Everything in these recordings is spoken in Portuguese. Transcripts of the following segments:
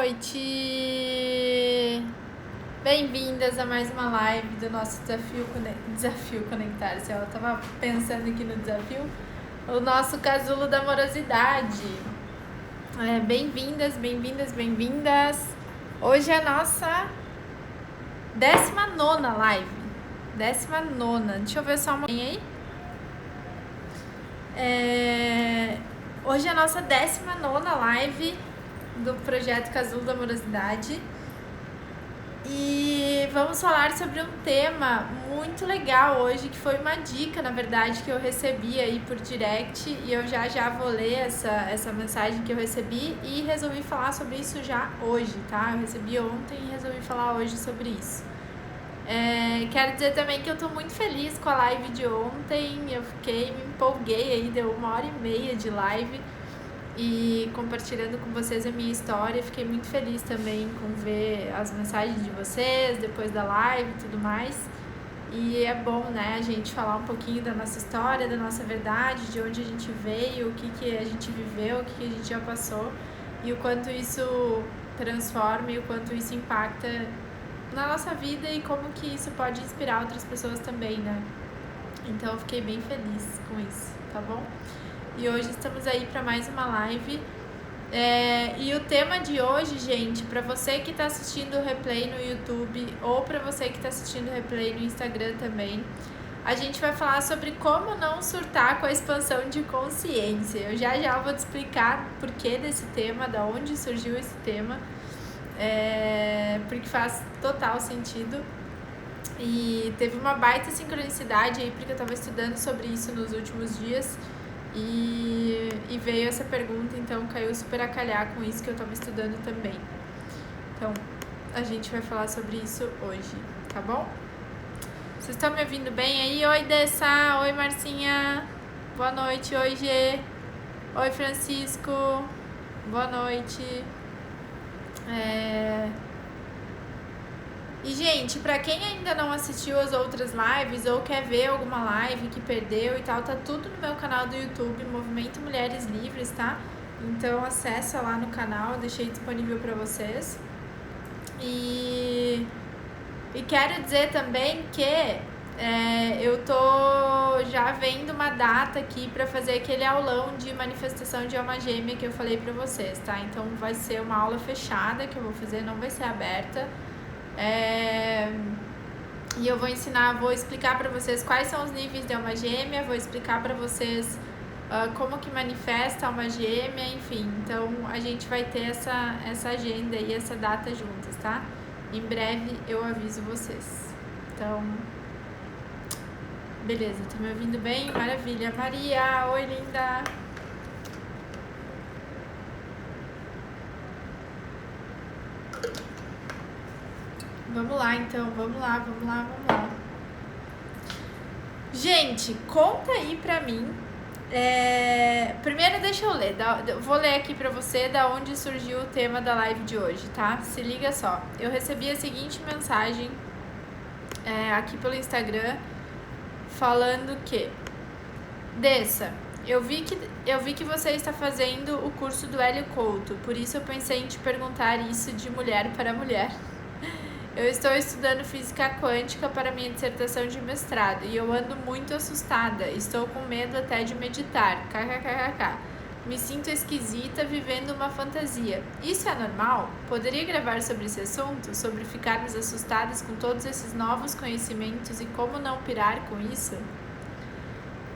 noite! Bem-vindas a mais uma live do nosso desafio Conectar-se. Eu tava pensando aqui no desafio, o nosso casulo da amorosidade. Bem-vindas. Hoje é a nossa 19ª live. 19ª. Deixa eu ver só uma aí. Hoje é a nossa 19ª live do projeto Casulo da Amorosidade e vamos falar sobre um tema muito legal hoje, que foi uma dica, na verdade, que eu recebi aí por direct, e eu já vou ler essa mensagem que eu recebi e resolvi falar sobre isso já hoje, tá? Eu recebi ontem e resolvi falar hoje sobre isso. Quero dizer também que eu tô muito feliz com a live de ontem. Eu me empolguei aí, deu 1h30 de live e compartilhando com vocês a minha história. Fiquei muito feliz também com ver as mensagens de vocês depois da live e tudo mais. E é bom, né, a gente falar um pouquinho da nossa história, da nossa verdade, de onde a gente veio, o que a gente viveu, o que a gente já passou e o quanto isso transforma e o quanto isso impacta na nossa vida e como que isso pode inspirar outras pessoas também, né? Então eu fiquei bem feliz com isso, tá bom? E hoje estamos aí para mais uma live. E o tema de hoje, gente, para você que está assistindo o replay no YouTube ou para você que está assistindo o replay no Instagram também, a gente vai falar sobre como não surtar com a expansão de consciência. Eu já vou te explicar o porquê desse tema, da onde surgiu esse tema. Porque faz total sentido e teve uma baita sincronicidade aí, porque eu tava estudando sobre isso nos últimos dias e veio essa pergunta, então caiu super a calhar com isso que eu tava estudando também. Então a gente vai falar sobre isso hoje, tá bom? Vocês estão me ouvindo bem aí? Oi, Dessa! Oi, Marcinha! Boa noite! Oi, Gê! Oi, Francisco! Boa noite! E, gente, pra quem ainda não assistiu as outras lives ou quer ver alguma live que perdeu e tal, tá tudo no meu canal do YouTube, Movimento Mulheres Livres, tá? Então acessa lá no canal, deixei disponível pra vocês. E quero dizer também que eu tô já vendo uma data aqui pra fazer aquele aulão de manifestação de alma gêmea que eu falei pra vocês, tá? Então vai ser uma aula fechada que eu vou fazer, não vai ser aberta. E eu vou explicar pra vocês quais são os níveis de alma gêmea, vou explicar pra vocês como que manifesta a alma gêmea, enfim. Então a gente vai ter essa agenda e essa data juntas, tá? Em breve eu aviso vocês. Então, beleza, tá me ouvindo bem? Maravilha. Maria, oi, linda! Vamos lá, então, vamos lá. Gente, conta aí pra mim. Primeiro deixa eu ler, vou ler aqui pra você da onde surgiu o tema da live de hoje, tá? Se liga só, eu recebi a seguinte mensagem aqui pelo Instagram, falando que: Dessa, eu vi que você está fazendo o curso do Hélio Couto, por isso eu pensei em te perguntar isso de mulher para mulher. Eu estou estudando física quântica para minha dissertação de mestrado e eu ando muito assustada, estou com medo até de meditar, kkkk. Me sinto esquisita vivendo uma fantasia. Isso é normal? Poderia gravar sobre esse assunto? Sobre ficarmos assustadas com todos esses novos conhecimentos e como não pirar com isso?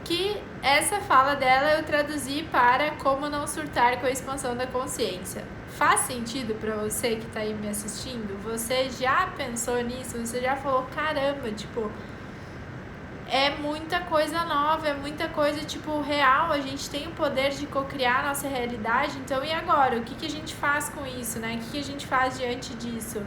Que essa fala dela eu traduzi para como não surtar com a expansão da consciência. Faz sentido para você que tá aí me assistindo? Você já pensou nisso? Você já falou, caramba, tipo, é muita coisa nova, é muita coisa, tipo, real, a gente tem o poder de cocriar a nossa realidade, então e agora? O que a gente faz com isso, né? O que a gente faz diante disso?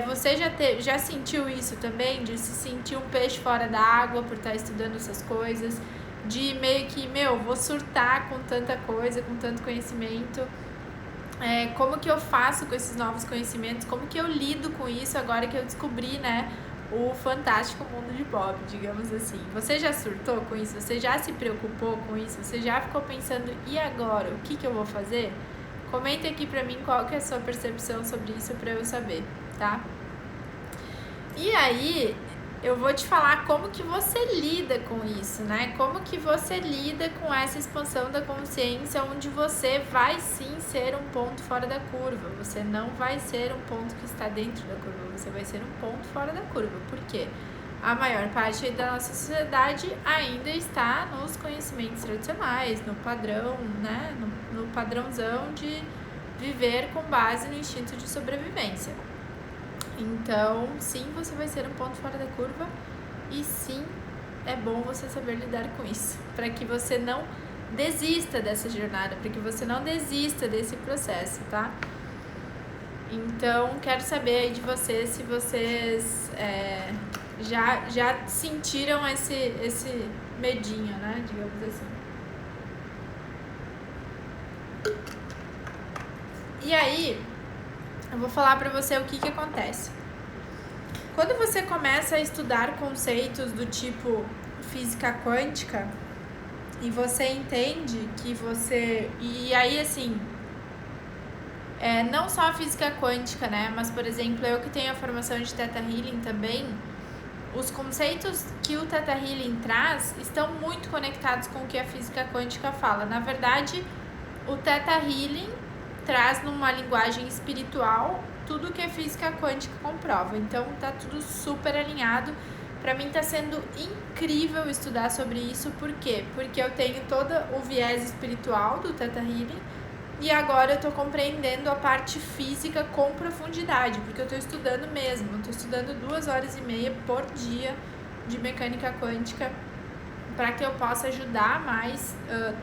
Você já sentiu isso também? De se sentir um peixe fora da água por estar estudando essas coisas? De meio que, vou surtar com tanta coisa, com tanto conhecimento. Como que eu faço com esses novos conhecimentos? Como que eu lido com isso agora que eu descobri, né, o fantástico mundo de Bob, digamos assim? Você já surtou com isso? Você já se preocupou com isso? Você já ficou pensando, e agora? O que eu vou fazer? Comenta aqui pra mim qual que é a sua percepção sobre isso pra eu saber, tá? E aí, eu vou te falar como que você lida com isso, né? Como que você lida com essa expansão da consciência, onde você vai sim ser um ponto fora da curva. Você não vai ser um ponto que está dentro da curva, você vai ser um ponto fora da curva. Por quê? A maior parte da nossa sociedade ainda está nos conhecimentos tradicionais, no padrão, né? No padrãozão de viver com base no instinto de sobrevivência. Então, sim, você vai ser um ponto fora da curva e sim, é bom você saber lidar com isso, para que você não desista dessa jornada, para que você não desista desse processo, tá? Então, quero saber aí de vocês se vocês já sentiram esse medinho, né, digamos assim. E aí, eu vou falar pra você o que acontece. Quando você começa a estudar conceitos do tipo física quântica e você entende que você... E aí, assim, não só a física quântica, né? Mas, por exemplo, eu que tenho a formação de Theta Healing também, os conceitos que o Theta Healing traz estão muito conectados com o que a física quântica fala. Na verdade, o Theta Healing traz numa linguagem espiritual tudo que a física quântica comprova. Então tá tudo super alinhado. Pra mim tá sendo incrível estudar sobre isso. Por quê? Porque eu tenho todo o viés espiritual do Theta Healing e agora eu tô compreendendo a parte física com profundidade, porque eu tô estudando mesmo. Eu tô estudando 2h30 por dia de mecânica quântica para que eu possa ajudar mais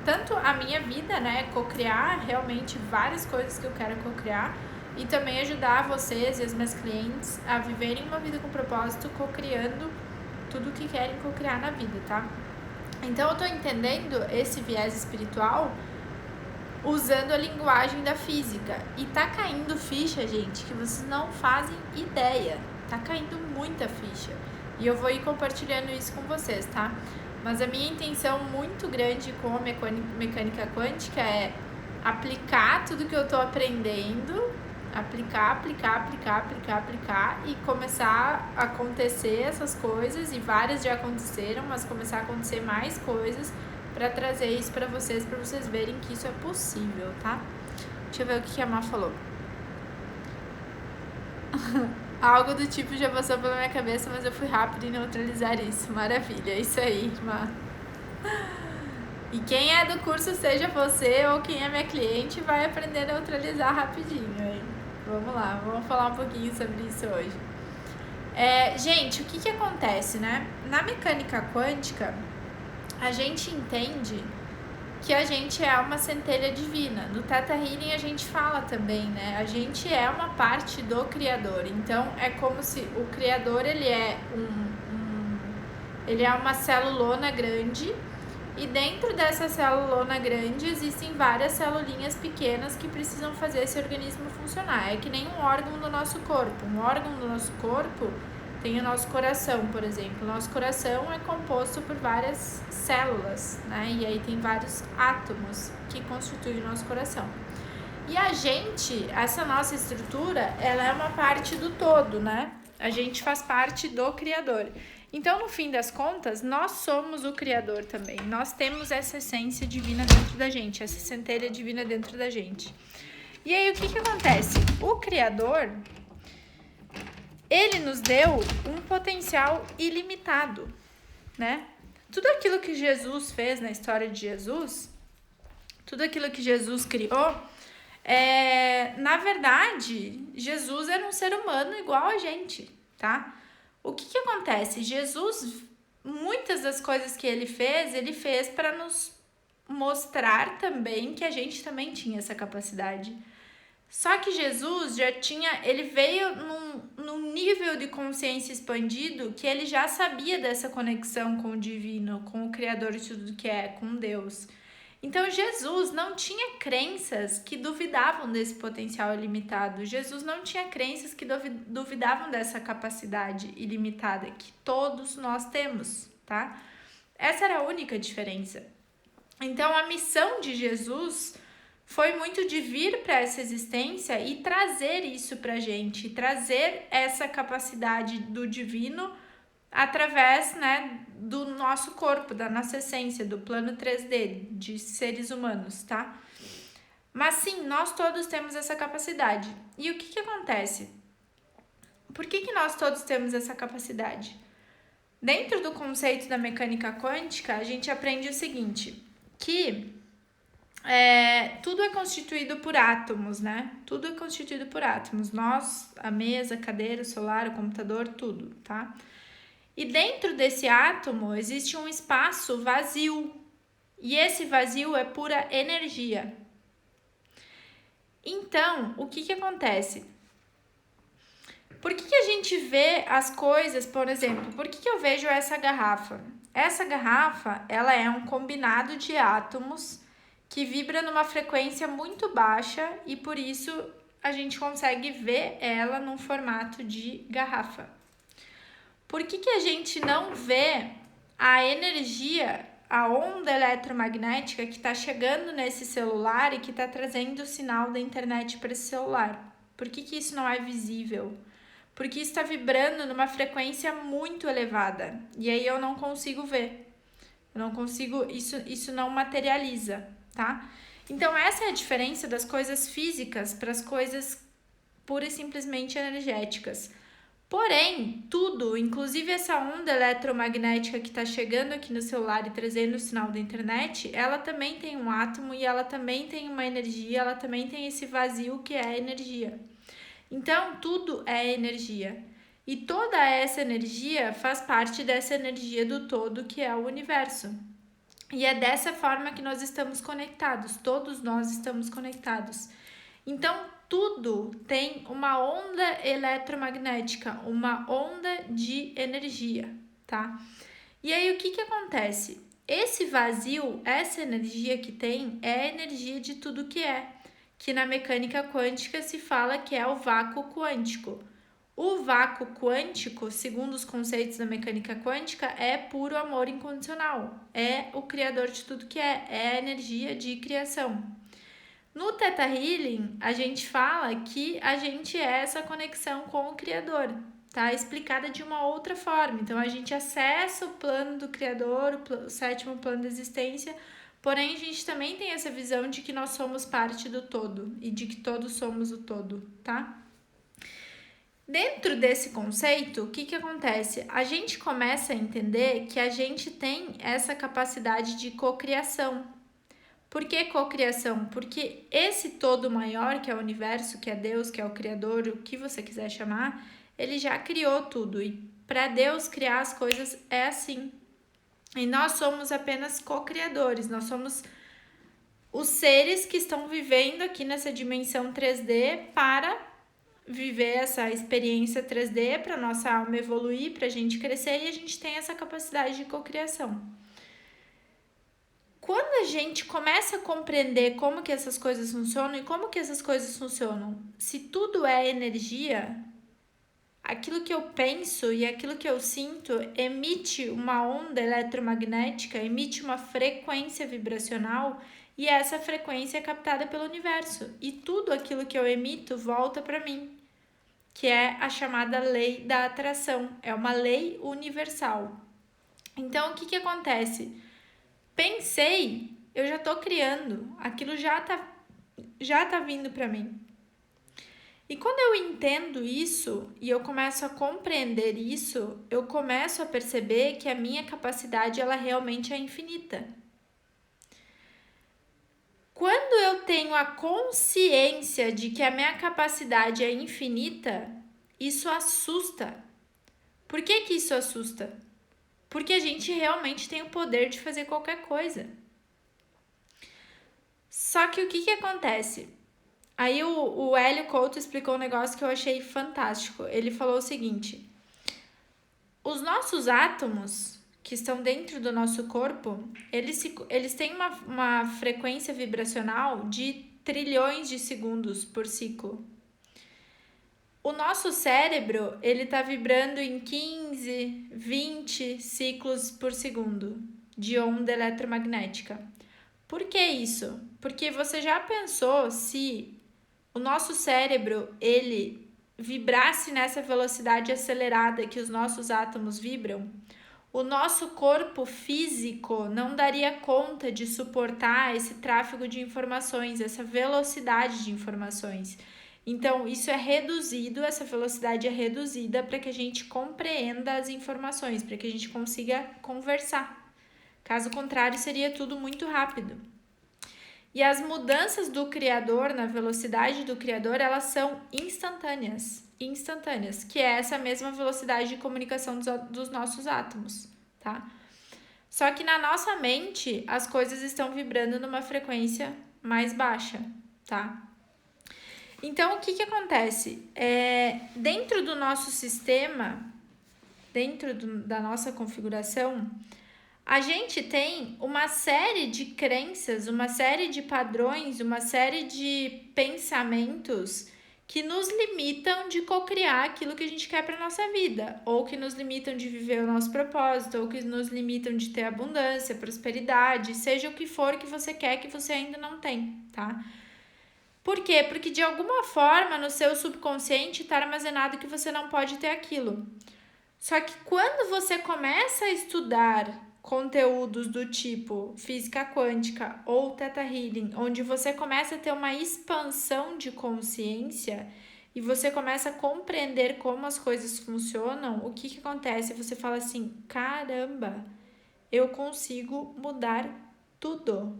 tanto a minha vida, né, cocriar realmente várias coisas que eu quero cocriar e também ajudar vocês e as minhas clientes a viverem uma vida com propósito, cocriando tudo o que querem cocriar na vida, tá? Então eu tô entendendo esse viés espiritual usando a linguagem da física e tá caindo ficha, gente, que vocês não fazem ideia, tá caindo muita ficha e eu vou ir compartilhando isso com vocês, tá? Mas a minha intenção muito grande com a mecânica quântica é aplicar tudo que eu tô aprendendo, aplicar e começar a acontecer essas coisas, e várias já aconteceram, mas começar a acontecer mais coisas para trazer isso para vocês verem que isso é possível, tá? Deixa eu ver o que a Má falou. Algo do tipo já passou pela minha cabeça, mas eu fui rápido em neutralizar isso. Maravilha, é isso aí, Má. E quem é do curso, seja você ou quem é minha cliente, vai aprender a neutralizar rapidinho, hein? Vamos lá, vamos falar um pouquinho sobre isso hoje. Gente, o que acontece, né? Na mecânica quântica, a gente entende que a gente é uma centelha divina. No Theta Healing a gente fala também, né? A gente é uma parte do Criador. Então é como se o Criador ele é ele é uma celulona grande e dentro dessa celulona grande existem várias celulinhas pequenas que precisam fazer esse organismo funcionar. É que nem um órgão do nosso corpo. Um órgão do nosso corpo tem o nosso coração, por exemplo. O nosso coração é composto por várias células, né? E aí tem vários átomos que constituem o nosso coração. E a gente, essa nossa estrutura, ela é uma parte do todo, né? A gente faz parte do Criador. Então, no fim das contas, nós somos o Criador também. Nós temos essa essência divina dentro da gente, essa centelha divina dentro da gente. E aí, o que acontece? O Criador, ele nos deu um potencial ilimitado, né? Tudo aquilo que Jesus fez na história de Jesus, tudo aquilo que Jesus criou, na verdade, Jesus era um ser humano igual a gente, tá? O que acontece? Jesus, muitas das coisas que ele fez para nos mostrar também que a gente também tinha essa capacidade. Só que Jesus ele veio num nível de consciência expandido que ele já sabia dessa conexão com o divino, com o Criador de tudo que é, com Deus. Então, Jesus não tinha crenças que duvidavam desse potencial ilimitado. Jesus não tinha crenças que duvidavam dessa capacidade ilimitada que todos nós temos, tá? Essa era a única diferença. Então, a missão de Jesus foi muito de vir para essa existência e trazer isso pra gente, trazer essa capacidade do divino através, né, do nosso corpo, da nossa essência, do plano 3D, de seres humanos, tá? Mas sim, nós todos temos essa capacidade. E o que acontece? Por que nós todos temos essa capacidade? Dentro do conceito da mecânica quântica, a gente aprende o seguinte, que tudo é constituído por átomos, né? Tudo é constituído por átomos. Nós, a mesa, a cadeira, o celular, o computador, tudo, tá? E dentro desse átomo existe um espaço vazio. E esse vazio é pura energia. Então, o que acontece? Por que a gente vê as coisas, por exemplo, por que eu vejo essa garrafa? Essa garrafa, ela é um combinado de átomos que vibra numa frequência muito baixa e por isso a gente consegue ver ela num formato de garrafa. Por que a gente não vê a energia, a onda eletromagnética que está chegando nesse celular e que está trazendo o sinal da internet para esse celular? Por que isso não é visível? Porque está vibrando numa frequência muito elevada e aí eu não consigo ver. Eu não consigo, isso não materializa, tá? Então essa é a diferença das coisas físicas para as coisas pura e simplesmente energéticas. Porém, tudo, inclusive essa onda eletromagnética que está chegando aqui no celular e trazendo o sinal da internet, ela também tem um átomo e ela também tem uma energia, ela também tem esse vazio que é a energia. Então, tudo é energia. E toda essa energia faz parte dessa energia do todo que é o universo. E é dessa forma que nós estamos conectados, todos nós estamos conectados. Então, tudo tem uma onda eletromagnética, uma onda de energia, tá? E aí, o que acontece? Esse vazio, essa energia que tem, é a energia de tudo que na mecânica quântica se fala que é o vácuo quântico. O vácuo quântico, segundo os conceitos da mecânica quântica, é puro amor incondicional, é o criador de tudo é a energia de criação. No Theta Healing, a gente fala que a gente é essa conexão com o Criador, tá? Explicada de uma outra forma. Então, a gente acessa o plano do Criador, o sétimo plano da existência, porém, a gente também tem essa visão de que nós somos parte do todo e de que todos somos o todo, tá? Dentro desse conceito, o que acontece? A gente começa a entender que a gente tem essa capacidade de cocriação. Por que cocriação? Porque esse todo maior, que é o universo, que é Deus, que é o Criador, o que você quiser chamar, ele já criou tudo. E para Deus criar as coisas é assim. E nós somos apenas co-criadores, nós somos os seres que estão vivendo aqui nessa dimensão 3D para viver essa experiência 3D, para nossa alma evoluir, para a gente crescer, e a gente tem essa capacidade de cocriação. Quando a gente começa a compreender como que essas coisas funcionam e como que essas coisas funcionam, se tudo é energia, aquilo que eu penso e aquilo que eu sinto emite uma onda eletromagnética, emite uma frequência vibracional e essa frequência é captada pelo universo. E tudo aquilo que eu emito volta para mim, que é a chamada lei da atração, é uma lei universal. Então, o que acontece? Pensei, eu já tô criando, aquilo já tá vindo para mim. E quando eu entendo isso e eu começo a compreender isso, eu começo a perceber que a minha capacidade ela realmente é infinita. Quando eu tenho a consciência de que a minha capacidade é infinita, isso assusta. Por que isso assusta? Porque a gente realmente tem o poder de fazer qualquer coisa. Só que o que acontece? Aí o Hélio Couto explicou um negócio que eu achei fantástico. Ele falou o seguinte: os nossos átomos que estão dentro do nosso corpo, eles têm uma frequência vibracional de trilhões de segundos por ciclo. O nosso cérebro, ele tá vibrando em 15, 20 ciclos por segundo de onda eletromagnética. Por que isso? Porque você já pensou se o nosso cérebro, ele vibrasse nessa velocidade acelerada que os nossos átomos vibram? O nosso corpo físico não daria conta de suportar esse tráfego de informações, essa velocidade de informações. Então, isso é reduzido, essa velocidade é reduzida para que a gente compreenda as informações, para que a gente consiga conversar. Caso contrário, seria tudo muito rápido. E as mudanças do criador, na velocidade do criador, elas são instantâneas, que é essa mesma velocidade de comunicação dos nossos átomos, tá? Só que na nossa mente, as coisas estão vibrando numa frequência mais baixa, tá? Então, o que acontece? Dentro do nosso sistema, da nossa configuração, a gente tem uma série de crenças, uma série de padrões, uma série de pensamentos que nos limitam de cocriar aquilo que a gente quer para nossa vida, ou que nos limitam de viver o nosso propósito, ou que nos limitam de ter abundância, prosperidade, seja o que for que você quer que você ainda não tem, tá? Por quê? Porque de alguma forma no seu subconsciente está armazenado que você não pode ter aquilo. Só que quando você começa a estudar conteúdos do tipo física quântica ou Theta Healing, onde você começa a ter uma expansão de consciência e você começa a compreender como as coisas funcionam, o que acontece? Você fala assim, caramba, eu consigo mudar tudo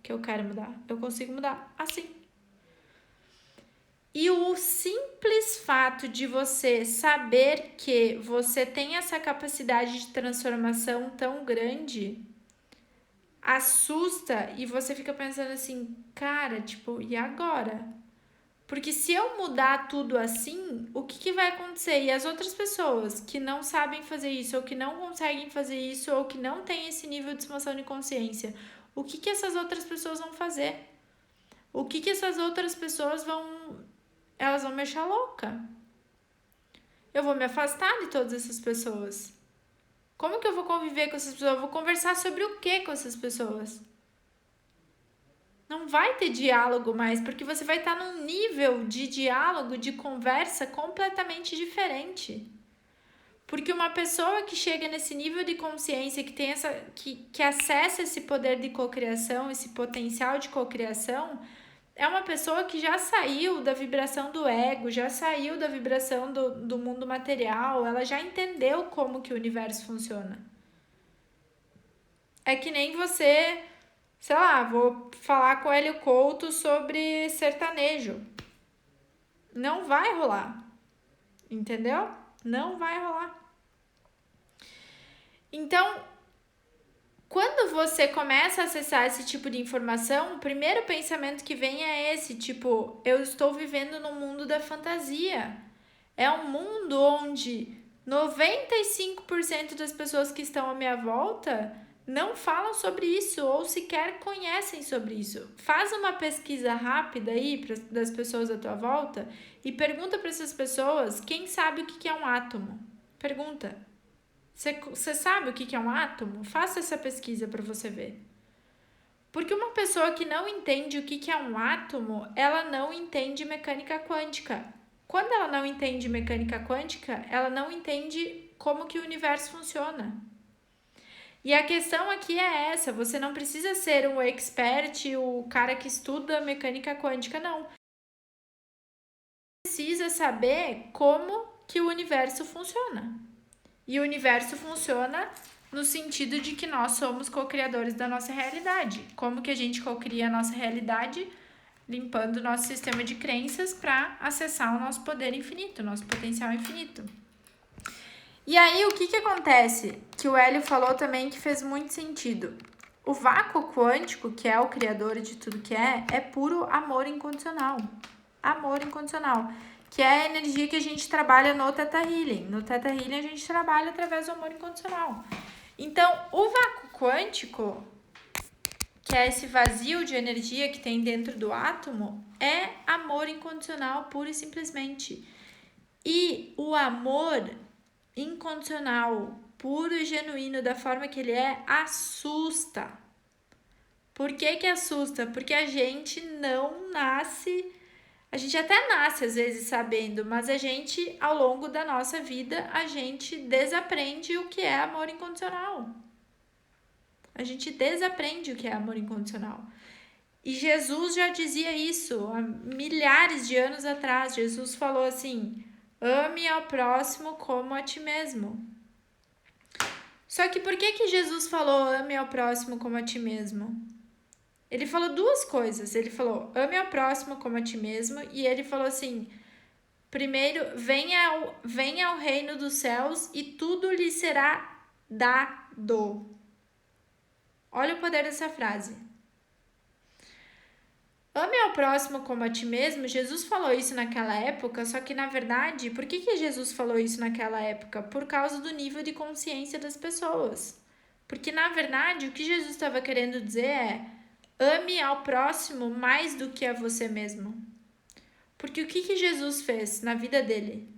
que eu quero mudar, eu consigo mudar assim. E o simples fato de você saber que você tem essa capacidade de transformação tão grande assusta e você fica pensando assim, cara, tipo, e agora? Porque se eu mudar tudo assim, o que vai acontecer? E as outras pessoas que não sabem fazer isso, ou que não conseguem fazer isso, ou que não têm esse nível de expansão de consciência, o que essas outras pessoas vão fazer? O que essas outras pessoas elas vão me achar louca. Eu vou me afastar de todas essas pessoas. Como que eu vou conviver com essas pessoas? Eu vou conversar sobre o que com essas pessoas? Não vai ter diálogo mais, porque você vai estar num nível de diálogo, de conversa completamente diferente. Porque uma pessoa que chega nesse nível de consciência, que tem que acessa esse poder de cocriação, esse potencial de cocriação, é uma pessoa que já saiu da vibração do ego, já saiu da vibração do mundo material, ela já entendeu como que o universo funciona. É que nem você, sei lá, vou falar com o Hélio Couto sobre sertanejo. Não vai rolar, entendeu? Não vai rolar. Então, quando você começa a acessar esse tipo de informação, o primeiro pensamento que vem é esse, tipo, eu estou vivendo num mundo da fantasia. É um mundo onde 95% das pessoas que estão à minha volta não falam sobre isso ou sequer conhecem sobre isso. Faz uma pesquisa rápida aí das pessoas à tua volta e pergunta para essas pessoas quem sabe o que é um átomo. Pergunta. Você sabe o que é um átomo? Faça essa pesquisa para você ver. Porque uma pessoa que não entende o que é um átomo, ela não entende mecânica quântica. Quando ela não entende mecânica quântica, ela não entende como que o universo funciona. E a questão aqui é essa, você não precisa ser um expert, o cara que estuda mecânica quântica, não. Você precisa saber como que o universo funciona. E o universo funciona no sentido de que nós somos co-criadores da nossa realidade. Como que a gente co-cria a nossa realidade? Limpando o nosso sistema de crenças para acessar o nosso poder infinito, o nosso potencial infinito. E aí, o que acontece? Que o Hélio falou também que fez muito sentido. O vácuo quântico, que é o criador de tudo que é puro amor incondicional. Amor incondicional. Que é a energia que a gente trabalha no Theta Healing. No Theta Healing a gente trabalha através do amor incondicional. Então, o vácuo quântico, que é esse vazio de energia que tem dentro do átomo, é amor incondicional, pura e simplesmente. E o amor incondicional, puro e genuíno, da forma que ele é, assusta. Por que assusta? Porque a gente não nasce, a gente até nasce às vezes sabendo, mas a gente, ao longo da nossa vida, a gente desaprende o que é amor incondicional. A gente desaprende o que é amor incondicional. E Jesus já dizia isso há milhares de anos atrás. Jesus falou assim: ame ao próximo como a ti mesmo. Só que por que Jesus falou ame ao próximo como a ti mesmo? Ele falou duas coisas. Ele falou ame ao próximo como a ti mesmo. E ele falou assim: primeiro, venha ao reino dos céus e tudo lhe será dado. Olha o poder dessa frase. Ame ao próximo como a ti mesmo. Jesus falou isso naquela época, só que na verdade, por que Jesus falou isso naquela época? Por causa do nível de consciência das pessoas. Porque na verdade, o que Jesus estava querendo dizer é: ame ao próximo mais do que a você mesmo. Porque o que Jesus fez na vida dele?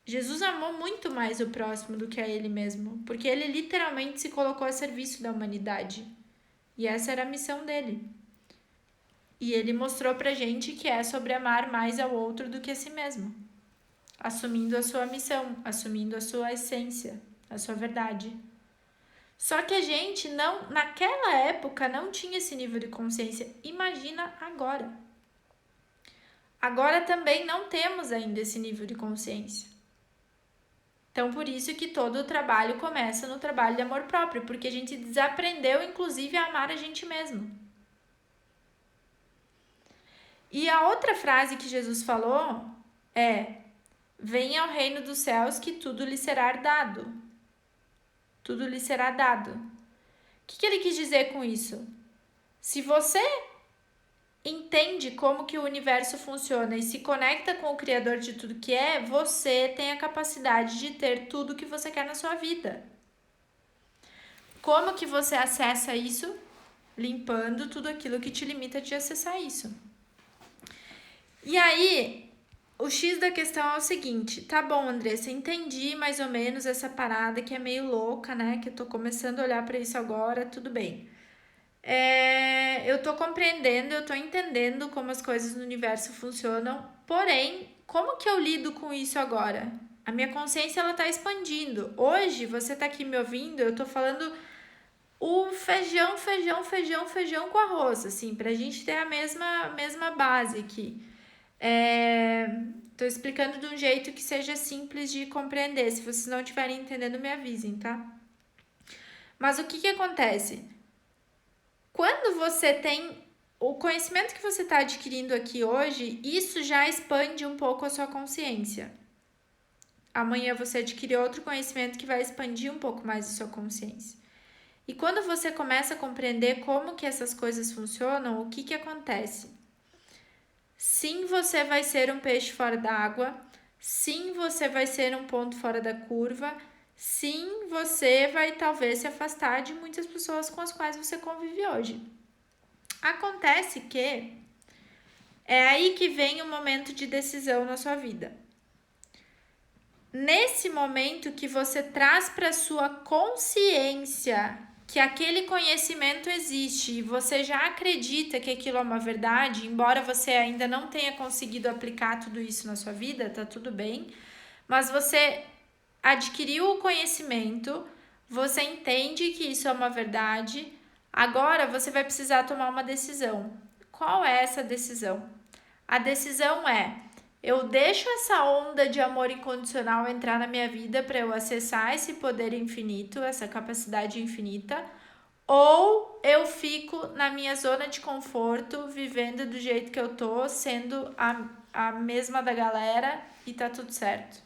Jesus amou muito mais o próximo do que a ele mesmo, porque ele literalmente se colocou a serviço da humanidade. E essa era a missão dele. E ele mostrou pra gente que é sobre amar mais ao outro do que a si mesmo, assumindo a sua missão, assumindo a sua essência, a sua verdade. Só que a gente não, naquela época, não tinha esse nível de consciência. Imagina agora. Agora também não temos ainda esse nível de consciência. Então, por isso que todo o trabalho começa no trabalho de amor próprio, porque a gente desaprendeu, inclusive, a amar a gente mesmo. E a outra frase que Jesus falou é: venha ao reino dos céus que tudo lhe será dado. Tudo lhe será dado. O que ele quis dizer com isso? Se você entende como que o universo funciona e se conecta com o Criador de tudo que é, você tem a capacidade de ter tudo que você quer na sua vida. Como que você acessa isso? Limpando tudo aquilo que te limita de acessar isso. E aí, o X da questão é o seguinte: tá bom, Andressa, entendi mais ou menos essa parada que é meio louca, né? Que eu tô começando a olhar pra isso agora, tudo bem. Eu tô compreendendo, eu tô entendendo como as coisas no universo funcionam, porém, como que eu lido com isso agora? A minha consciência, ela tá expandindo. Hoje, você tá aqui me ouvindo, eu tô falando o feijão com arroz, assim, pra gente ter a mesma base aqui. Tô explicando de um jeito que seja simples de compreender. Se vocês não estiverem entendendo, me avisem, tá? Mas o que acontece? Quando você tem o conhecimento que você está adquirindo aqui hoje, isso já expande um pouco a sua consciência. Amanhã você adquire outro conhecimento que vai expandir um pouco mais a sua consciência. E quando você começa a compreender como que essas coisas funcionam, o que acontece? Sim, você vai ser um peixe fora da água. Sim, você vai ser um ponto fora da curva. Sim, você vai talvez se afastar de muitas pessoas com as quais você convive hoje. Acontece que é aí que vem o momento de decisão na sua vida. Nesse momento que você traz para sua consciência que aquele conhecimento existe e você já acredita que aquilo é uma verdade, embora você ainda não tenha conseguido aplicar tudo isso na sua vida, tá tudo bem, mas você adquiriu o conhecimento, você entende que isso é uma verdade, agora você vai precisar tomar uma decisão. Qual é essa decisão? A decisão é: eu deixo essa onda de amor incondicional entrar na minha vida para eu acessar esse poder infinito, essa capacidade infinita, ou eu fico na minha zona de conforto, vivendo do jeito que eu tô, sendo a mesma da galera e tá tudo certo.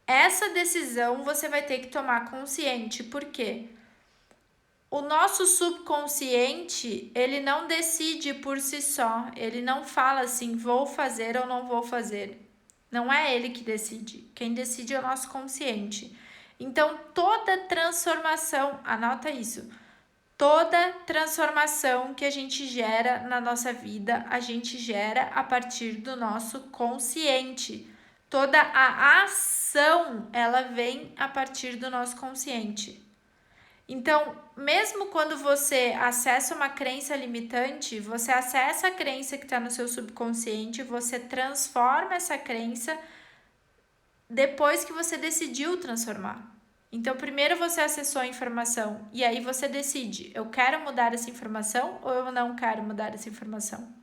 Essa decisão você vai ter que tomar consciente, por quê? O nosso subconsciente, ele não decide por si só, ele não fala assim, vou fazer ou não vou fazer. Não é ele que decide, quem decide é o nosso consciente. Então, toda transformação, anota isso, toda transformação que a gente gera na nossa vida, a gente gera a partir do nosso consciente. Toda a ação, ela vem a partir do nosso consciente. Então, mesmo quando você acessa uma crença limitante, você acessa a crença que está no seu subconsciente, você transforma essa crença depois que você decidiu transformar. Então, primeiro você acessou a informação e aí você decide, eu quero mudar essa informação ou eu não quero mudar essa informação.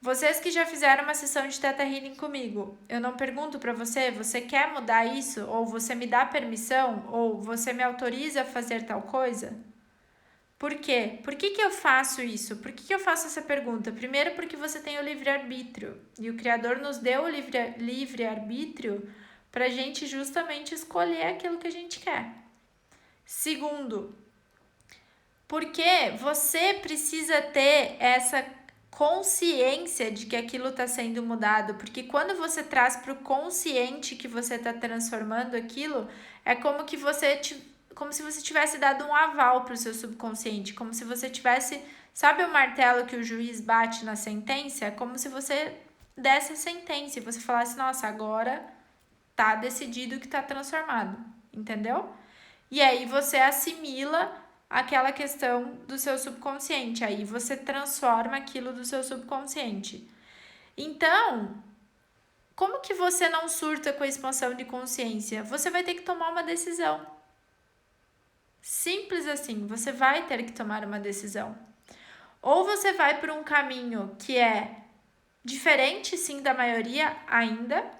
Vocês que já fizeram uma sessão de Theta Healing comigo, eu não pergunto para você, você quer mudar isso? Ou você me dá permissão? Ou você me autoriza a fazer tal coisa? Por quê? Por que eu faço isso? Por que eu faço essa pergunta? Primeiro, porque você tem o livre-arbítrio. E o Criador nos deu o livre-arbítrio para a gente justamente escolher aquilo que a gente quer. Segundo, porque você precisa ter essa consciência de que aquilo está sendo mudado, porque quando você traz para o consciente que você está transformando aquilo, é como se você tivesse dado um aval para o seu subconsciente, como se você tivesse, sabe o martelo que o juiz bate na sentença? É como se você desse a sentença e você falasse, nossa, agora tá decidido que tá transformado, entendeu? E aí você assimila aquela questão do seu subconsciente, aí você transforma aquilo do seu subconsciente. Então, como que você não surta com a expansão de consciência? Você vai ter que tomar uma decisão. Simples assim, você vai ter que tomar uma decisão. Ou você vai por um caminho que é diferente sim da maioria ainda.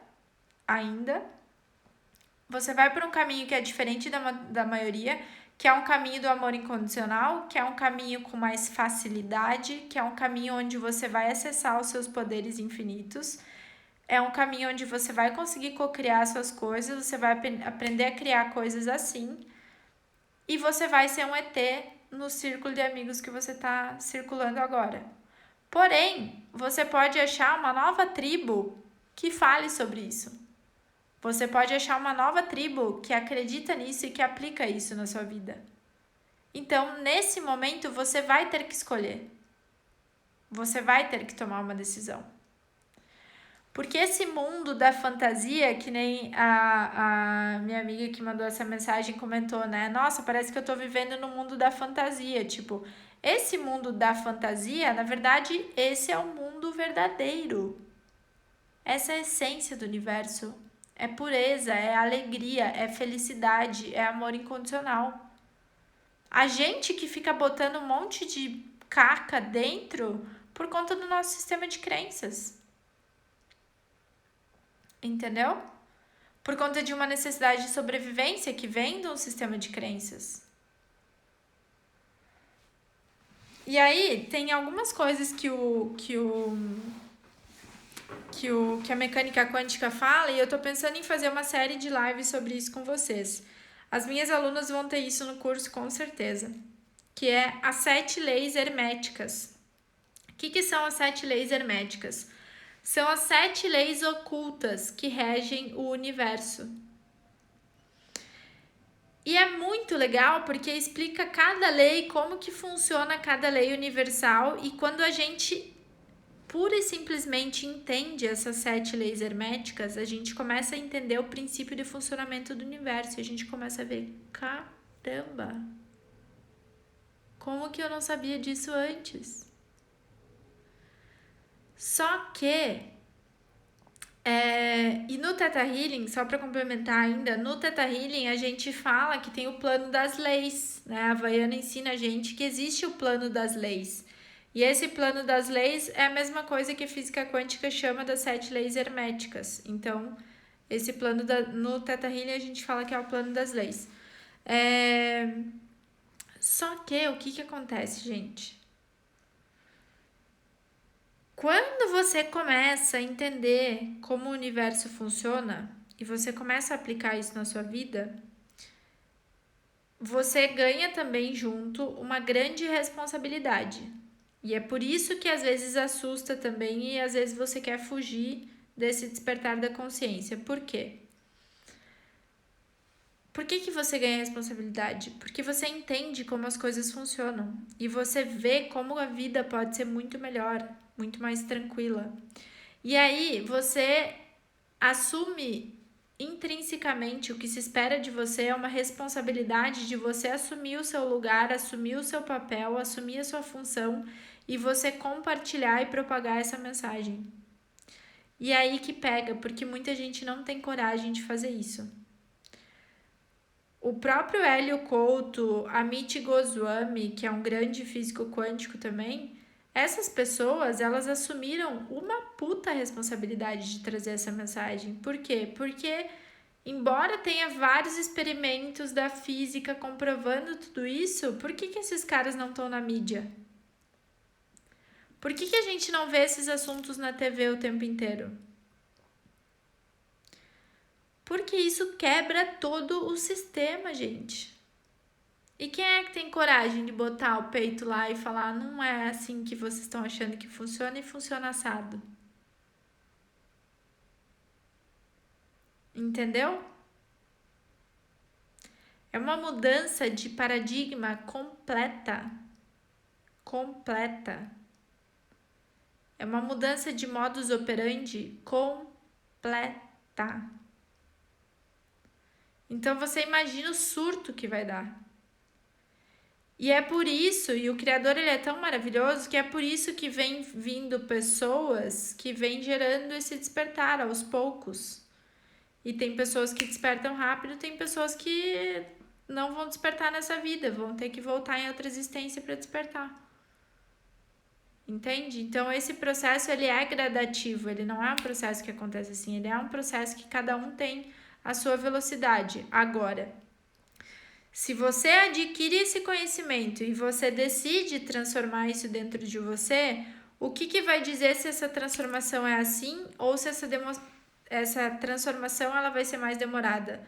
Você vai por um caminho que é diferente da maioria, que é um caminho do amor incondicional, que é um caminho com mais facilidade, que é um caminho onde você vai acessar os seus poderes infinitos, é um caminho onde você vai conseguir co-criar suas coisas, você vai aprender a criar coisas assim, e você vai ser um ET no círculo de amigos que você está circulando agora. Porém, você pode achar uma nova tribo que fale sobre isso. Você pode achar uma nova tribo que acredita nisso e que aplica isso na sua vida. Então, nesse momento, você vai ter que escolher. Você vai ter que tomar uma decisão. Porque esse mundo da fantasia, que nem a minha amiga que mandou essa mensagem comentou, né? Nossa, parece que eu tô vivendo no mundo da fantasia. Tipo, esse mundo da fantasia, na verdade, esse é o mundo verdadeiro. Essa é a essência do universo. É pureza, é alegria, é felicidade, é amor incondicional. A gente que fica botando um monte de caca dentro por conta do nosso sistema de crenças. Entendeu? Por conta de uma necessidade de sobrevivência que vem de um sistema de crenças. E aí, tem algumas coisas que a mecânica quântica fala, e eu tô pensando em fazer uma série de lives sobre isso com vocês. As minhas alunas vão ter isso no curso com certeza, que é as 7 leis herméticas. O que são as 7 leis herméticas? São as 7 leis ocultas que regem o universo. E é muito legal porque explica cada lei, como que funciona cada lei universal, e quando a gente pura e simplesmente entende essas 7 leis herméticas, a gente começa a entender o princípio de funcionamento do universo. E a gente começa a ver, caramba, como que eu não sabia disso antes? Só que, e no Theta Healing, só para complementar ainda, no Theta Healing a gente fala que tem o plano das leis, né? A Havaiana ensina a gente que existe o plano das leis. E esse plano das leis é a mesma coisa que a física quântica chama das 7 leis herméticas. Então, esse plano no Theta Healing a gente fala que é o plano das leis. Só que o que acontece, gente? Quando você começa a entender como o universo funciona e você começa a aplicar isso na sua vida, você ganha também junto uma grande responsabilidade. E é por isso que às vezes assusta também e às vezes você quer fugir desse despertar da consciência. Por quê? Por que você ganha responsabilidade? Porque você entende como as coisas funcionam e você vê como a vida pode ser muito melhor, muito mais tranquila. E aí você assume intrinsecamente, o que se espera de você é uma responsabilidade de você assumir o seu lugar, assumir o seu papel, assumir a sua função e você compartilhar e propagar essa mensagem. E é aí que pega, porque muita gente não tem coragem de fazer isso. O próprio Hélio Couto, Amit Goswami, que é um grande físico quântico também, essas pessoas, elas assumiram uma puta responsabilidade de trazer essa mensagem. Por quê? Porque, embora tenha vários experimentos da física comprovando tudo isso, por que esses caras não estão na mídia? Por que a gente não vê esses assuntos na TV o tempo inteiro? Porque isso quebra todo o sistema, gente. E quem é que tem coragem de botar o peito lá e falar não é assim que vocês estão achando que funciona e funciona assado? Entendeu? É uma mudança de paradigma completa. Completa. É uma mudança de modus operandi completa. Então você imagina o surto que vai dar. E é por isso, e o Criador ele é tão maravilhoso, que é por isso que vem vindo pessoas que vêm gerando esse despertar aos poucos. E tem pessoas que despertam rápido, tem pessoas que não vão despertar nessa vida, vão ter que voltar em outra existência para despertar. Entende? Então esse processo ele é gradativo, ele não é um processo que acontece assim, ele é um processo que cada um tem a sua velocidade. Agora, se você adquire esse conhecimento e você decide transformar isso dentro de você, o que vai dizer se essa transformação é assim ou se essa transformação ela vai ser mais demorada?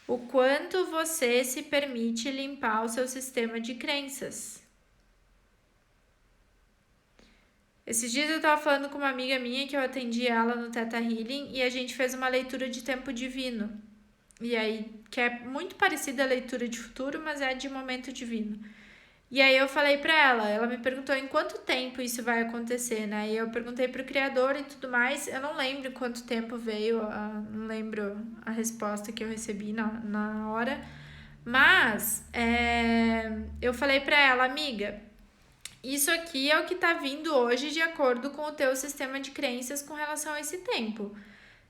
O quanto você se permite limpar o seu sistema de crenças. Esses dias eu estava falando com uma amiga minha que eu atendi ela no Theta Healing e a gente fez uma leitura de tempo divino. E aí, que é muito parecida à leitura de futuro, mas é de momento divino. E aí eu falei pra ela me perguntou em quanto tempo isso vai acontecer, né? E eu perguntei pro Criador e tudo mais, eu não lembro quanto tempo veio, não lembro a resposta que eu recebi na hora, mas eu falei pra ela, amiga, isso aqui é o que tá vindo hoje de acordo com o teu sistema de crenças com relação a esse tempo.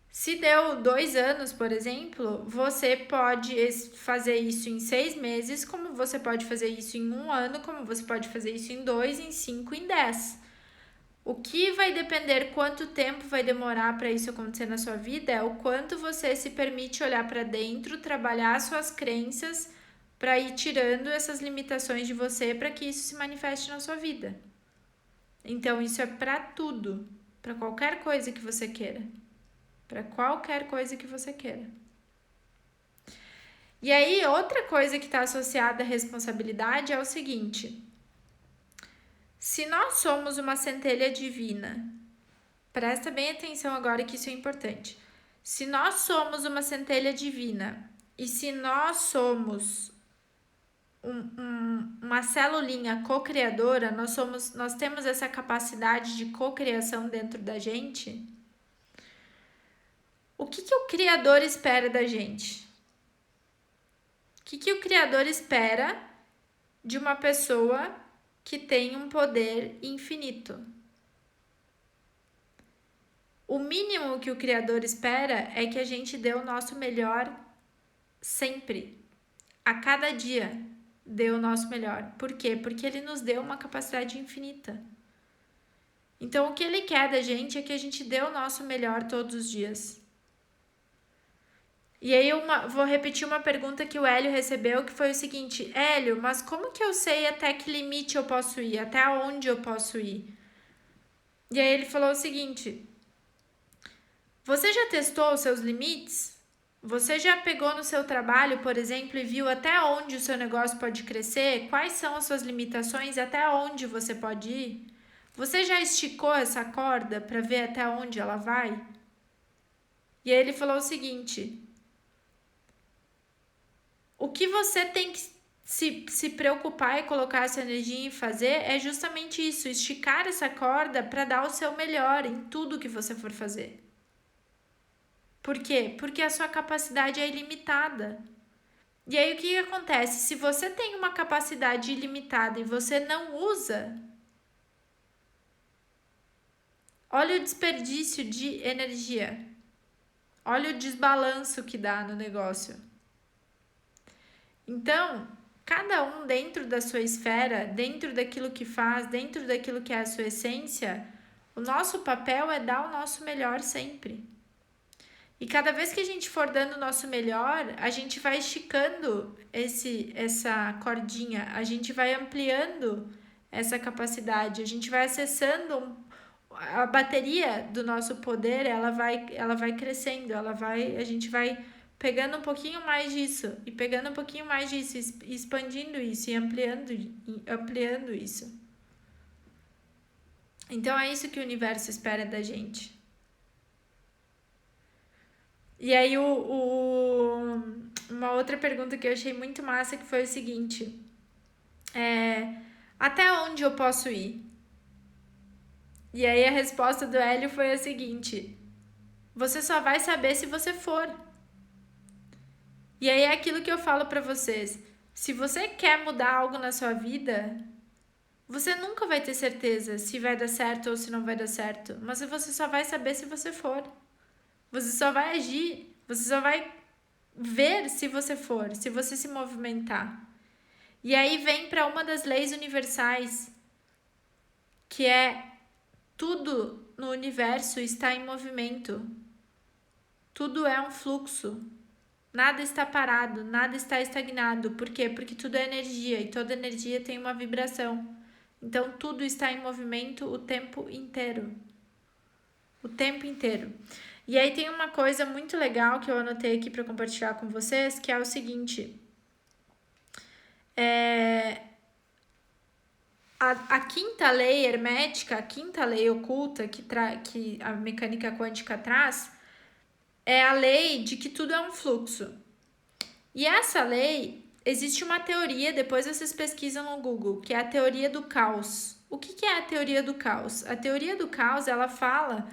Se deu 2 anos, por exemplo, você pode fazer isso em 6 meses, como você pode fazer isso em 1 ano, como você pode fazer isso em 2, em 5, em 10. O que vai depender quanto tempo vai demorar para isso acontecer na sua vida é o quanto você se permite olhar para dentro, trabalhar suas crenças para ir tirando essas limitações de você para que isso se manifeste na sua vida. Então, isso é para tudo, para qualquer coisa que você queira. Para qualquer coisa que você queira. E aí, outra coisa que está associada à responsabilidade é o seguinte: se nós somos uma centelha divina, presta bem atenção agora que isso é importante. Se nós somos uma centelha divina e se nós somos uma celulinha co-criadora, nós temos essa capacidade de co-criação dentro da gente. O que o Criador espera da gente? O que o Criador espera de uma pessoa que tem um poder infinito? O mínimo que o Criador espera é que a gente dê o nosso melhor sempre. A cada dia, dê o nosso melhor. Por quê? Porque Ele nos deu uma capacidade infinita. Então, o que Ele quer da gente é que a gente dê o nosso melhor todos os dias. E aí eu vou repetir uma pergunta que o Hélio recebeu, que foi o seguinte: Hélio, mas como que eu sei até que limite eu posso ir? Até onde eu posso ir? E aí ele falou o seguinte: você já testou os seus limites? Você já pegou no seu trabalho, por exemplo, e viu até onde o seu negócio pode crescer? Quais são as suas limitações? Até onde você pode ir? Você já esticou essa corda para ver até onde ela vai? E aí ele falou o seguinte: o que você tem que se preocupar e colocar essa energia em fazer é justamente isso, esticar essa corda para dar o seu melhor em tudo que você for fazer. Por quê? Porque a sua capacidade é ilimitada. E aí o que acontece? Se você tem uma capacidade ilimitada e você não usa, olha o desperdício de energia. Olha o desbalanço que dá no negócio. Então, cada um dentro da sua esfera, dentro daquilo que faz, dentro daquilo que é a sua essência, o nosso papel é dar o nosso melhor sempre. E cada vez que a gente for dando o nosso melhor, a gente vai esticando essa cordinha, a gente vai ampliando essa capacidade, a gente vai acessando a bateria do nosso poder, ela vai crescendo, a gente vai pegando um pouquinho mais disso e pegando um pouquinho mais disso, expandindo isso e ampliando isso. Então é isso que o universo espera da gente. E aí uma outra pergunta que eu achei muito massa que foi o seguinte: até onde eu posso ir? E aí a resposta do Hélio foi a seguinte: você só vai saber se você for. E aí é aquilo que eu falo pra vocês: se você quer mudar algo na sua vida, você nunca vai ter certeza se vai dar certo ou se não vai dar certo, mas você só vai saber se você for. Você só vai agir, você só vai ver se você for, se você se movimentar. E aí vem para uma das leis universais, que é tudo no universo está em movimento. Tudo é um fluxo. Nada está parado, nada está estagnado. Por quê? Porque tudo é energia e toda energia tem uma vibração. Então tudo está em movimento o tempo inteiro. O tempo inteiro. E aí tem uma coisa muito legal que eu anotei aqui para compartilhar com vocês, que é o seguinte: a quinta lei hermética, a quinta lei oculta que a mecânica quântica traz, é a lei de que tudo é um fluxo. E essa lei, existe uma teoria, depois vocês pesquisam no Google, que é a teoria do caos. O que é a teoria do caos? A teoria do caos, ela fala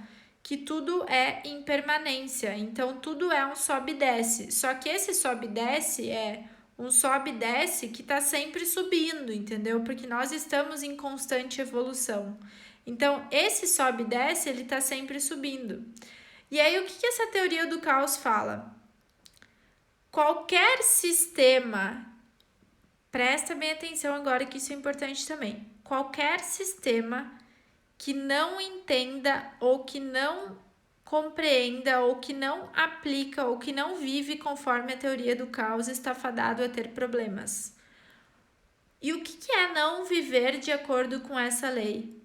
que tudo é impermanência, então tudo é um sobe e desce. Só que esse sobe e desce é um sobe e desce que está sempre subindo, entendeu? Porque nós estamos em constante evolução. Então, esse sobe e desce, ele está sempre subindo. E aí, o que essa teoria do caos fala? Qualquer sistema, presta bem atenção agora que isso é importante também. Qualquer sistema que não entenda ou que não compreenda ou que não aplica ou que não vive conforme a teoria do caos está fadado a ter problemas. E o que é não viver de acordo com essa lei?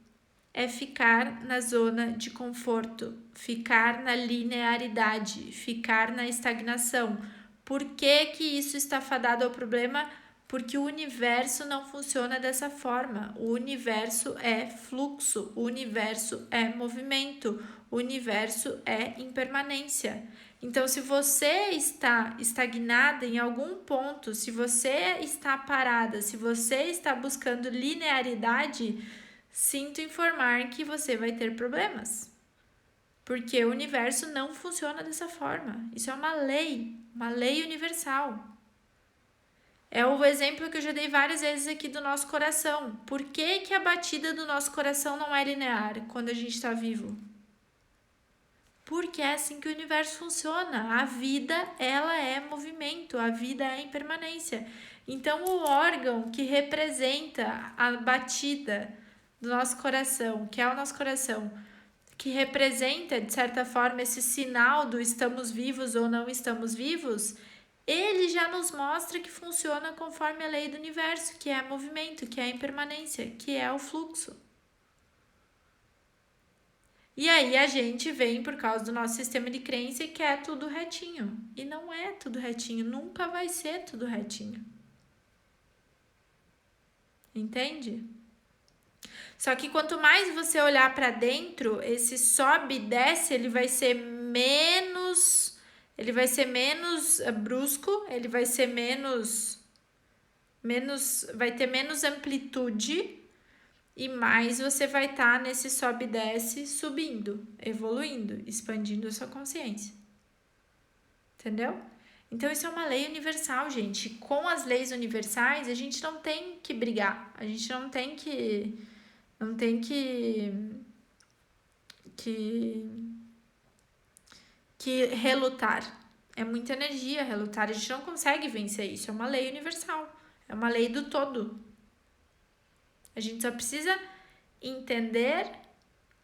É ficar na zona de conforto, ficar na linearidade, ficar na estagnação. Por que isso está fadado ao problema? Porque o universo não funciona dessa forma. O universo é fluxo, o universo é movimento, o universo é impermanência. Então, se você está estagnada em algum ponto, se você está parada, se você está buscando linearidade, sinto informar que você vai ter problemas. Porque o universo não funciona dessa forma. Isso é uma lei universal. É o exemplo que eu já dei várias vezes aqui do nosso coração. Por que a batida do nosso coração não é linear quando a gente está vivo? Porque é assim que o universo funciona. A vida, ela é movimento, a vida é impermanência. Então, o órgão que representa a batida do nosso coração, que é o nosso coração, que representa, de certa forma, esse sinal do estamos vivos ou não estamos vivos, ele já nos mostra que funciona conforme a lei do universo, que é movimento, que é impermanência, que é o fluxo. E aí a gente vem por causa do nosso sistema de crença e quer tudo retinho. E não é tudo retinho, nunca vai ser tudo retinho. Entende? Só que quanto mais você olhar para dentro, esse sobe e desce, ele vai ser menos brusco, ele vai ser vai ter menos amplitude e mais você vai estar nesse sobe e desce, subindo, evoluindo, expandindo a sua consciência. Entendeu? Então isso é uma lei universal, gente. Com as leis universais, a gente não tem que brigar. A gente não tem que que relutar. É muita energia relutar. A gente não consegue vencer isso. É uma lei universal. É uma lei do todo. A gente só precisa entender